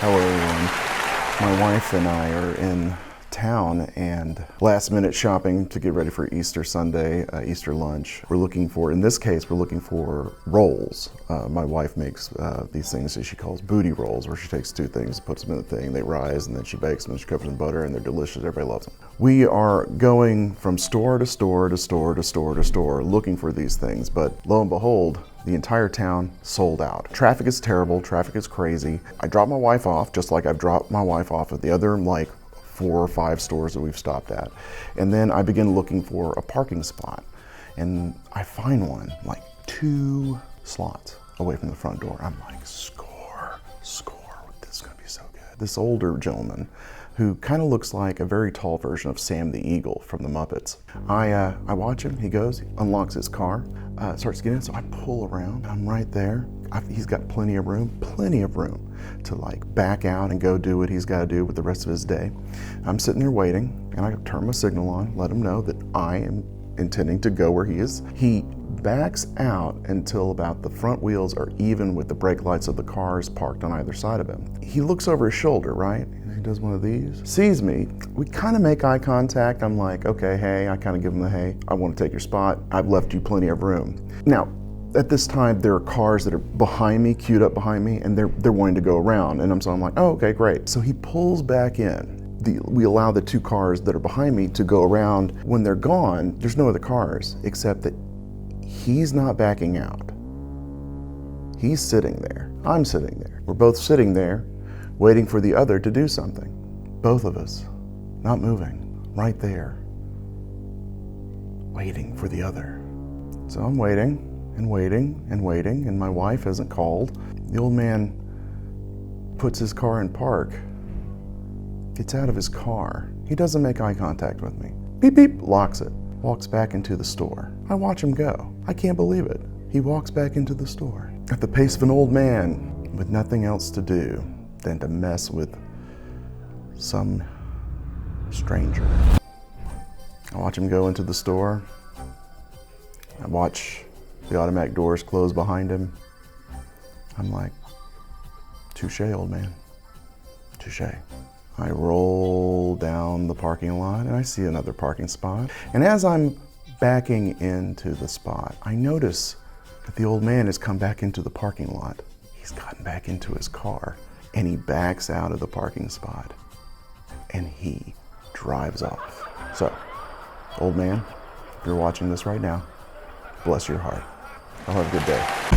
Hello everyone. My wife and I are in town and last minute shopping to get ready for Easter Sunday, Easter lunch. In this case, we're looking for rolls. My wife makes these things that she calls booty rolls, where she takes two things, puts them in the thing, they rise, and then she bakes them and she covers them in butter, and they're delicious. Everybody loves them. We are going from store to store to store to store to store looking for these things, but lo and behold, the entire town sold out. Traffic is terrible, traffic is crazy. I dropped my wife off, just like I've dropped my wife off at the other 4 or 5 stores that we've stopped at. And then I begin looking for a parking spot. And I find one, 2 slots away from the front door. I'm like, score, this is gonna be so good. This older gentleman who kind of looks like a very tall version of Sam the Eagle from the Muppets. I watch him, he goes, unlocks his car, starts getting in, so I pull around, I'm right there. He's got plenty of room to back out and go do what he's got to do with the rest of his day. I'm sitting there waiting, and I turn my signal on, let him know that I am intending to go where he is. He backs out until about the front wheels are even with the brake lights of the cars parked on either side of him. He looks over his shoulder, right? He does one of these, sees me. We kind of make eye contact. I'm like, okay, hey, I kind of give him the hey, I want to take your spot. I've left you plenty of room. Now, at this time, there are cars that are behind me, queued up behind me, and they're wanting to go around. And so I'm like, oh, okay, great. So he pulls back in. We allow the 2 cars that are behind me to go around. When they're gone, there's no other cars, except that he's not backing out. He's sitting there. I'm sitting there. We're both sitting there, waiting for the other to do something. Both of us, not moving, right there, waiting for the other. So I'm waiting. And waiting and waiting, and my wife hasn't called. The old man puts his car in park, gets out of his car. He doesn't make eye contact with me. Beep, beep, locks it, walks back into the store. I watch him go. I can't believe it. He walks back into the store at the pace of an old man with nothing else to do than to mess with some stranger. I watch him go into the store. I watch the automatic doors close behind him. I'm like, touche, old man, touche. I roll down the parking lot and I see another parking spot. And as I'm backing into the spot, I notice that the old man has come back into the parking lot. He's gotten back into his car and he backs out of the parking spot and he drives off. So, old man, if you're watching this right now, bless your heart. I'll have a good day.